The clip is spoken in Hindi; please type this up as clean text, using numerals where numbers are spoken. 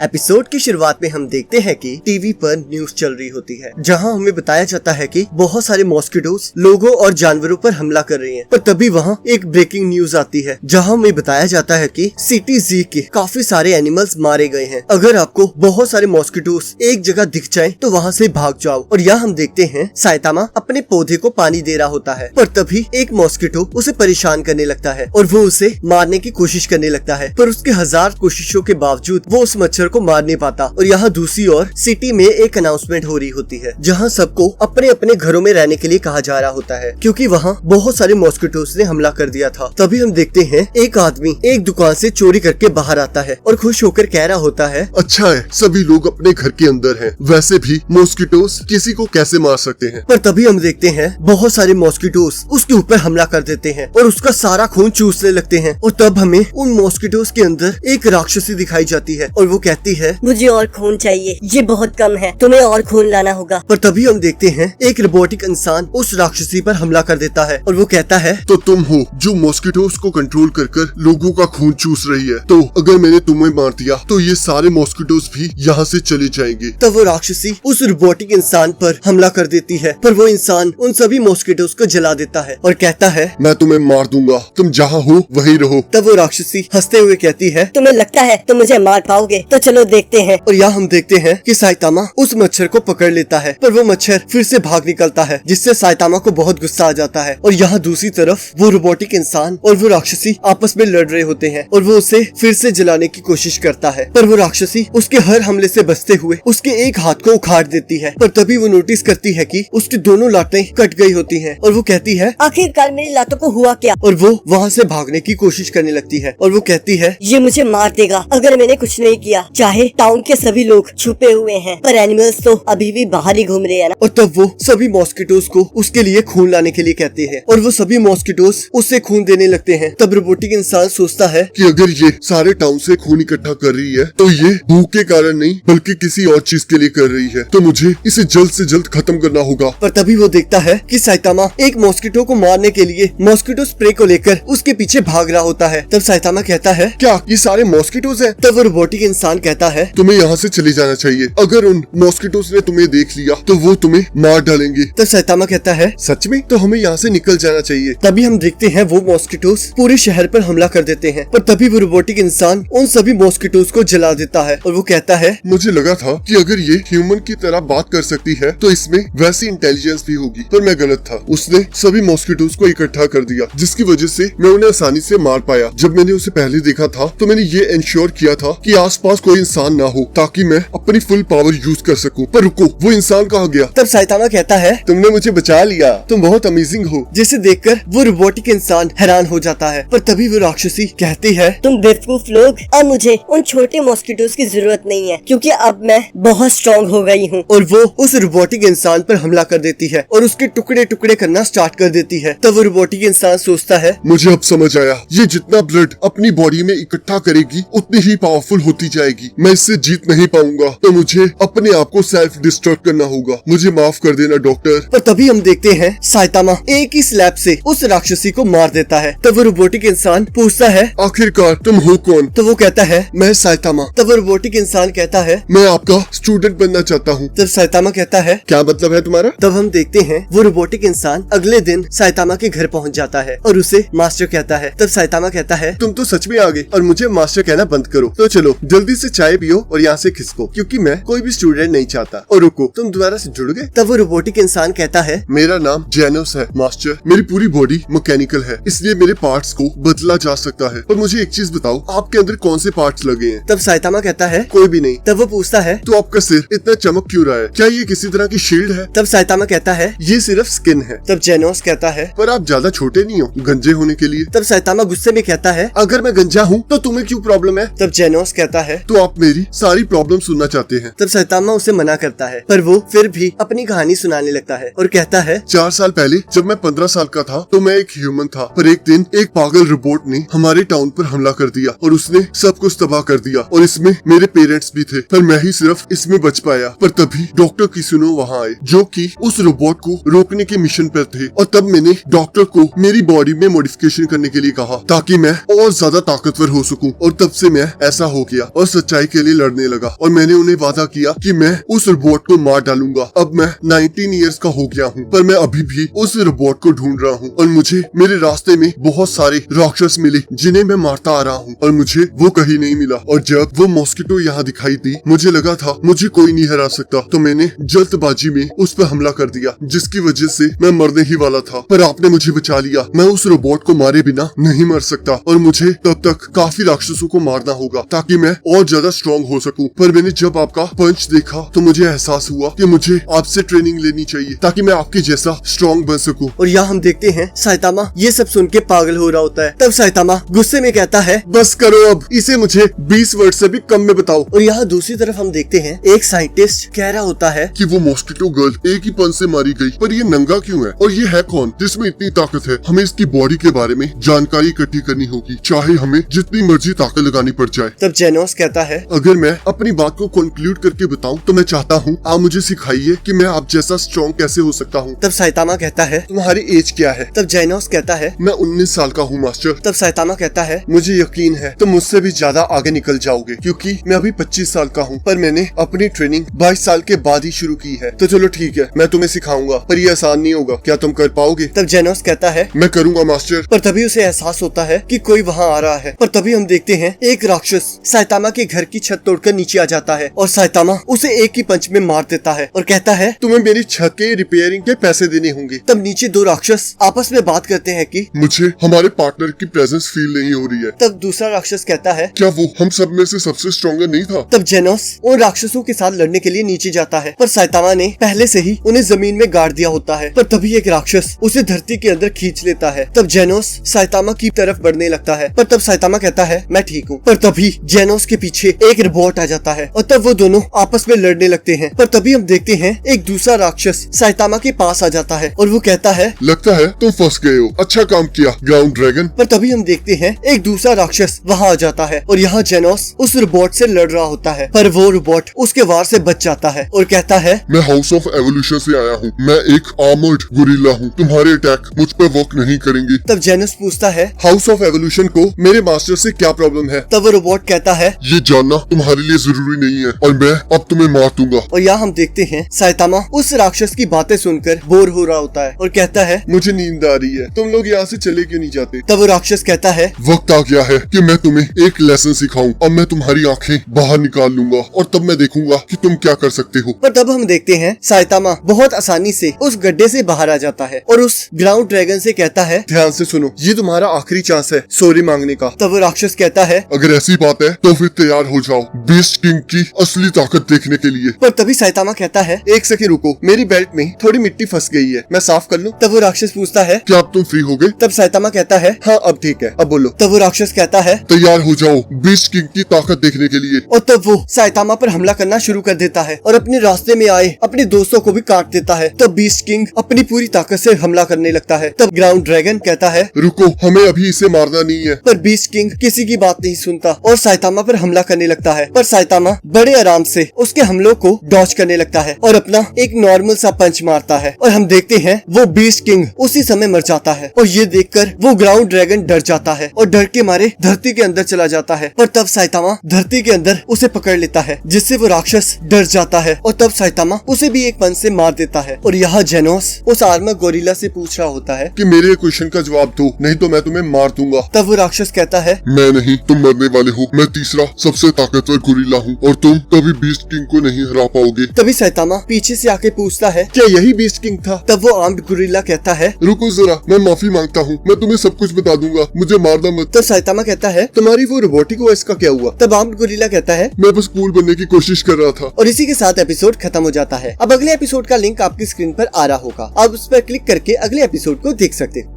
एपिसोड की शुरुआत में हम देखते हैं कि टीवी पर न्यूज चल रही होती है, जहां हमें बताया जाता है कि बहुत सारे मॉस्किटोज लोगों और जानवरों पर हमला कर रही हैं। पर तभी वहां एक ब्रेकिंग न्यूज आती है, जहां हमें बताया जाता है कि सिटी जी के काफी सारे एनिमल्स मारे गए हैं। अगर आपको बहुत सारे मॉस्किटोज एक जगह दिख जाए तो वहां से भाग जाओ। और यहाँ हम देखते हैं साइतामा अपने पौधे को पानी दे रहा होता है, पर तभी एक मॉस्किटो उसे परेशान करने लगता है और वो उसे मारने की कोशिश करने लगता है। पर उसके 1000 कोशिशों के बावजूद वो उस मच्छर को मार नहीं पाता। और यहाँ दूसरी ओर सिटी में एक अनाउंसमेंट हो रही होती है, जहाँ सबको अपने अपने घरों में रहने के लिए कहा जा रहा होता है, क्योंकि वहाँ बहुत सारे मॉस्किटोज ने हमला कर दिया था। तभी हम देखते हैं एक आदमी एक दुकान से चोरी करके बाहर आता है और खुश होकर कह रहा होता है, अच्छा है सभी लोग अपने घर के अंदर हैं। वैसे भी मॉस्किटोज किसी को कैसे मार सकते हैं। पर तभी हम देखते हैं बहुत सारे मॉस्किटोज उसके ऊपर हमला कर देते हैं और उसका सारा खून चूसने लगते हैं। और तब हमें उन मॉस्किटोज के अंदर एक राक्षसी दिखाई जाती है और वो कहती है, मुझे और खून चाहिए, ये बहुत कम है, तुम्हें और खून लाना होगा। पर तभी हम देखते हैं एक रोबोटिक इंसान उस राक्षसी पर हमला कर देता है और वो कहता है, तो तुम हो जो मॉस्किटोज को कंट्रोल कर लोगों का खून चूस रही है। तो अगर मैंने तुम्हें मार दिया तो ये सारे मॉस्किटोज भी यहाँ से चले जाएंगे। तब वो राक्षसी उस रोबोटिक इंसान पर हमला कर देती है, पर वो इंसान उन सभी मॉस्किटोज को जला देता है और कहता है, मैं तुम्हें मार दूंगा, तुम जहाँ हो वहीं रहो। तब वो राक्षसी हंसते हुए कहती है, तुम्हें लगता है तुम मुझे मार पाओगे, तो चलो देखते हैं। और यहाँ हम देखते हैं कि साइतामा उस मच्छर को पकड़ लेता है, पर वो मच्छर फिर से भाग निकलता है, जिससे साइतामा को बहुत गुस्सा आ जाता है। और यहाँ दूसरी तरफ वो रोबोटिक इंसान और वो राक्षसी आपस में लड़ रहे होते हैं और वो उसे फिर से जलाने की कोशिश करता है, पर वो राक्षसी उसके हर हमले से बचते हुए उसके एक हाथ को उखाड़ देती है। पर तभी वो नोटिस करती है कि उसकी दोनों लाटें कट गई होती हैं और वो कहती है, आखिरकार मेरी लातों को हुआ क्या। और वो वहाँ से भागने की कोशिश करने लगती है और वो कहती है, ये मुझे मार देगा अगर मैंने कुछ नहीं किया। चाहे टाउन के सभी लोग छुपे हुए हैं, पर एनिमल्स तो अभी भी बाहर ही घूम रहे हैं ना। और तब वो सभी मॉस्किटोज को उसके लिए खून लाने के लिए कहते हैं और वो सभी मॉस्किटोज उससे खून देने लगते हैं। तब रोबोटिक इंसान सोचता है कि अगर ये सारे टाउन से खून इकट्ठा कर रही है तो ये भूख के कारण नहीं बल्कि किसी और चीज के लिए कर रही है, तो मुझे इसे जल्द से जल्द खत्म करना होगा। पर तभी वो देखता है कि साइतामा एक मॉस्किटो को मारने के लिए मॉस्किटो स्प्रे को लेकर उसके पीछे भाग रहा होता है। तब साइतामा कहता है, क्या ये सारे मॉस्किटोज हैं? तब वो रोबोटिक इंसान कहता है, तुम्हें यहाँ से चले जाना चाहिए। अगर उन मॉस्किटोज ने तुम्हें देख लिया तो वो तुम्हें मार डालेंगे। तब साइतामा कहता है, सच में? तो हमें यहाँ से निकल जाना चाहिए। तभी हम देखते हैं वो मॉस्किटोज पूरे शहर पर हमला कर देते हैं। पर तभी वो रोबोटिक इंसान उन सभी मॉस्किटोज को जला देता है और वो कहता है, मुझे लगा था कि अगर ये ह्यूमन की तरह बात कर सकती है तो इसमें वैसी इंटेलिजेंस भी होगी, पर मैं गलत था। उसने सभी मॉस्किटोज को इकट्ठा कर दिया, जिसकी वजह से मैं उन्हें आसानी से मार पाया। जब मैंने उसे पहले देखा था तो मैंने ये इंश्योर किया था कि आसपास कोई इंसान ना हो, ताकि मैं अपनी फुल पावर यूज कर सकूं। पर रुको, वो इंसान कहाँ गया? तब साइतामा कहता है, तुमने मुझे बचा लिया, तुम बहुत अमेजिंग हो। जिसे देखकर वो रोबोटिक इंसान हैरान हो जाता है। पर तभी वो राक्षसी कहती है, तुम बेवकूफ लोग, अब मुझे उन छोटे मॉस्किटोज की जरूरत नहीं है, क्योंकि अब मैं बहुत स्ट्रॉन्ग हो गई हूँ। और वो उस रोबोटिक इंसान पर हमला कर देती है और उसके टुकड़े टुकड़े करना स्टार्ट कर देती है। तब वो रोबोटिक इंसान सोचता है, मुझे अब समझ आया, ये जितना ब्लड अपनी बॉडी में इकट्ठा करेगी उतनी ही पावरफुल होती जाएगी। मैं इससे जीत नहीं पाऊंगा, तो मुझे अपने आप को सेल्फ डिस्ट्रक्ट करना होगा। मुझे माफ कर देना डॉक्टर। पर तभी हम देखते हैं साइतामा एक ही स्लैब से उस राक्षसी को मार देता है। तब वो रोबोटिक इंसान पूछता है, आखिरकार तुम हो कौन? तो वो कहता है, मैं साइतामा। तब वो रोबोटिक इंसान कहता है, मैं आपका स्टूडेंट बनना चाहता हूँ। तब साइतामा कहता है, क्या मतलब है तुम्हारा? तब हम देखते हैं वो रोबोटिक इंसान अगले दिन साइतामा के घर पहुंच जाता है और उसे मास्टर कहता है। तब साइतामा कहता है, तुम तो सच में आ गए और मुझे मास्टर कहना बंद करो। तो चलो जल्दी से चाय पियो और यहाँ से खिसको, क्योंकि मैं कोई भी स्टूडेंट नहीं चाहता। और रुको, तुम दोबारा से जुड़ गए? तब वो रोबोटिक इंसान कहता है, मेरा नाम जेनोस है मास्टर। मेरी पूरी बॉडी मैकेनिकल है, इसलिए मेरे पार्ट्स को बदला जा सकता है। पर मुझे एक चीज बताओ, आपके अंदर कौन से पार्ट्स लगे हैं? तब साइतामा कहता है, कोई भी नहीं। तब वो पूछता है, तो आपका सिर इतना चमक क्यों रहा है? क्या ये किसी तरह की शील्ड है? तब साइतामा कहता है, ये सिर्फ स्किन है। तब जेनोस कहता है, पर आप ज्यादा छोटे नहीं हो गंजे होने के लिए। तब साइतामा गुस्से में कहता है, अगर मैं गंजा हूँ तो तुम्हें क्यों प्रॉब्लम है? तब जेनोस कहता है, तो आप मेरी सारी प्रॉब्लम सुनना चाहते हैं। तब साइतामा उसे मना करता है, पर वो फिर भी अपनी कहानी सुनाने लगता है और कहता है, 4 साल पहले जब मैं 15 साल का था तो मैं एक ह्यूमन था, पर एक दिन एक पागल रोबोट ने हमारे टाउन पर हमला कर दिया और उसने सब कुछ तबाह कर दिया। और इसमें मेरे पेरेंट्स भी थे, पर मैं ही सिर्फ इसमें बच पाया। पर तभी डॉक्टर किसुनो वहाँ आए, जो कि उस रोबोट को रोकने के मिशन पर थे। और तब मैंने डॉक्टर को मेरी बॉडी में मॉडिफिकेशन करने के लिए कहा, ताकि मैं और ज्यादा ताकतवर हो सकूं। और तब से मैं ऐसा हो गया। और सच्चाई सच्चाई के लिए लड़ने लगा और मैंने उन्हें वादा किया कि मैं उस रोबोट को मार डालूंगा। अब मैं 19 इयर्स का हो गया हूँ, पर मैं अभी भी उस रोबोट को ढूंढ रहा हूँ और मुझे मेरे रास्ते में बहुत सारे राक्षस मिले जिन्हें मैं मारता आ रहा हूँ और मुझे वो कहीं नहीं मिला। और जब वो मॉस्किटो यहाँ दिखाई दी, मुझे लगा था मुझे कोई नहीं हरा सकता, तो मैंने जल्दबाजी में उस पर हमला कर दिया, जिसकी वजह से मैं मरने ही वाला था। पर आपने मुझे बचा लिया। मैं उस रोबोट को मारे बिना नहीं मर सकता और मुझे तब तक काफी राक्षसों को मारना होगा ताकि मैं और ज्यादा स्ट्रॉन्ग हो सकूं। पर मैंने जब आपका पंच देखा तो मुझे एहसास हुआ कि मुझे आपसे ट्रेनिंग लेनी चाहिए ताकि मैं आपके जैसा स्ट्रॉन्ग बन सकूं। और यहाँ हम देखते हैं साइतामा ये सब सुन के पागल हो रहा होता है। तब साइतामा गुस्से में कहता है, बस करो अब, इसे मुझे 20 वर्ड से भी कम में बताओ। और यहाँ दूसरी तरफ हम देखते हैं एक साइंटिस्ट कह रहा होता है कि वो मॉस्किटो गर्ल एक ही पंच से मारी गई, पर ये नंगा क्यों है और ये है कौन जिसमें इतनी ताकत है? हमें इसकी बॉडी के बारे में जानकारी इकट्ठी करनी होगी, चाहे हमें जितनी मर्जी ताकत लगानी पड़ जाए। तब जेनोस कहता है, अगर मैं अपनी बात को कंक्लूड करके बताऊं तो मैं चाहता हूं आप मुझे सिखाइए कि मैं आप जैसा स्ट्रॉन्ग कैसे हो सकता हूं। तब साइतामा कहता है, तुम्हारी एज क्या है? तब जेनोस कहता है, मैं 19 साल का हूँ मास्टर। तब साइतामा कहता है, मुझे यकीन है तुम मुझसे भी ज्यादा आगे निकल जाओगे क्योंकि मैं अभी 25 साल का हूँ, पर मैंने अपनी ट्रेनिंग 22 साल के बाद ही शुरू की है। तो चलो ठीक है, मैं तुम्हें सिखाऊंगा, पर ये आसान नहीं होगा। क्या तुम कर पाओगे? तब जेनोस कहता है, मैं करूंगा मास्टर। पर तभी उसे एहसास होता है कि कोई वहाँ आ रहा है। पर तभी हम देखते हैं एक राक्षस साइतामा के घर की छत तोड़कर नीचे आ जाता है और साइतामा उसे एक ही पंच में मार देता है और कहता है, तुम्हें मेरी छत के रिपेयरिंग के पैसे देने होंगे। तब नीचे दो राक्षस आपस में बात करते हैं कि मुझे हमारे पार्टनर की प्रेजेंस फील नहीं हो रही है। तब दूसरा राक्षस कहता है, क्या वो हम सब में से सबसे स्ट्रॉन्गर नहीं था? तब जेनोस उन राक्षसों के साथ लड़ने के लिए नीचे जाता है, पर साइतामा ने पहले से ही उन्हें जमीन में गाड़ दिया होता है। पर तभी एक राक्षस उसे धरती के अंदर खींच लेता है। तब जेनोस साइतामा की तरफ बढ़ने लगता है, पर तब साइतामा कहता है, मैं ठीक हूँ। पर तभी जेनोस के पीछे एक रोबोट आ जाता है और तब वो दोनों आपस में लड़ने लगते हैं। पर तभी हम देखते हैं एक दूसरा राक्षस साइतामा के पास आ जाता है और वो कहता है, लगता है तुम फंस गए हो, अच्छा काम किया ग्राउंड ड्रैगन। पर तभी हम देखते हैं एक दूसरा राक्षस वहाँ आ जाता है और यहाँ जेनोस उस रोबोट से लड़ रहा होता है, पर वो रोबोट उसके वार से बच जाता है और कहता है, मैं हाउस ऑफ एवोल्यूशन से आया हूँ, मैं एक आर्मर्ड गोरिल्ला हूँ, तुम्हारे अटैक मुझ पर वर्क नहीं करेंगे। तब जेनोस पूछता है, हाउस ऑफ एवोल्यूशन को मेरे मास्टर से क्या प्रॉब्लम है? तब वो रोबोट कहता है, ये जानना तुम्हारे लिए जरूरी नहीं है और मैं अब तुम्हें मार दूंगा। और यहाँ हम देखते हैं साइतामा उस राक्षस की बातें सुनकर बोर हो रहा होता है और कहता है, मुझे नींद आ रही है, तुम लोग यहाँ से चले क्यों नहीं जाते? तब वो राक्षस कहता है, वक्त आ गया है कि मैं तुम्हें एक लेसन सिखाऊं। अब मैं तुम्हारी आंखें बाहर निकाल लूंगा और तब मैं देखूंगा कि तुम क्या कर सकते हो। पर तब हम देखते हैं साइतामा बहुत आसानी से उस गड्ढे से बाहर आ जाता है और उस ग्राउंड ड्रैगन से कहता है, ध्यान से सुनो, ये तुम्हारा आखिरी चांस है सॉरी मांगने का। तब वो राक्षस कहता है, अगर ऐसी बात है तो फिर तैयार हो जाओ बीस्ट किंग की असली ताकत देखने के लिए। पर तभी साइतामा कहता है, एक सेकंड रुको, मेरी बेल्ट में थोड़ी मिट्टी फंस गई है, मैं साफ कर लूं? तब वो राक्षस पूछता है, क्या अब तुम फ्री हो गए? तब साइतामा कहता है, हाँ अब ठीक है, अब बोलो। तब वो राक्षस कहता है, तैयार हो जाओ बीस्ट किंग की ताकत देखने के लिए। और तब वो साइतामा पर हमला करना शुरू कर देता है और अपने रास्ते में आए अपने दोस्तों को भी काट देता है। तब बीस्ट किंग अपनी पूरी ताकत से हमला करने लगता है। तब ग्राउंड ड्रैगन कहता है, रुको, हमें अभी इसे मारना नहीं है। पर बीस्ट किंग किसी की बात नहीं सुनता और साइतामा पर हमला करने लगता है। पर साइतामा बड़े आराम से उसके हमलों को डॉज करने लगता है और अपना एक नॉर्मल सा पंच मारता है और हम देखते हैं वो बीस्ट किंग उसी समय मर जाता है। और ये देखकर वो ग्राउंड ड्रैगन डर जाता है और डर के मारे धरती के अंदर चला जाता है। पर तब साइतामा धरती के अंदर उसे पकड़ लेता है, जिससे वो राक्षस डर जाता है और तब साइतामा उसे भी एक पंच से मार देता है। और यहाँ जेनोस उस आर्मर गोरिल्ला से पूछ रहा होता है कि मेरे क्वेश्चन का जवाब दो, नहीं तो मैं तुम्हें मार दूंगा। तब वो राक्षस कहता है, मैं नहीं, तुम मरने वाले हो। मैं तीसरा सबसे ताकतवर गोरिल्ला हूँ और तुम कभी बीस्ट किंग को नहीं हरा पाओगे। तभी साइतामा पीछे से आके पूछता है, क्या यही बीस्ट किंग था? तब वो आर्म्ड गोरिल्ला कहता है, रुको जरा, मैं माफी मांगता हूँ, मैं तुम्हें सब कुछ बता दूंगा, मुझे मारना मत। तब साइतामा कहता है, तुम्हारी वो रोबोटिक वॉइस का क्या हुआ? तब आर्म्ड गोरिल्ला कहता है, मैं बस कूल बनने की कोशिश कर रहा था। और इसी के साथ एपिसोड खत्म हो जाता है। अब अगले एपिसोड का लिंक आपकी स्क्रीन पर आ रहा होगा, आप उस पर क्लिक करके अगले एपिसोड को देख सकते हैं।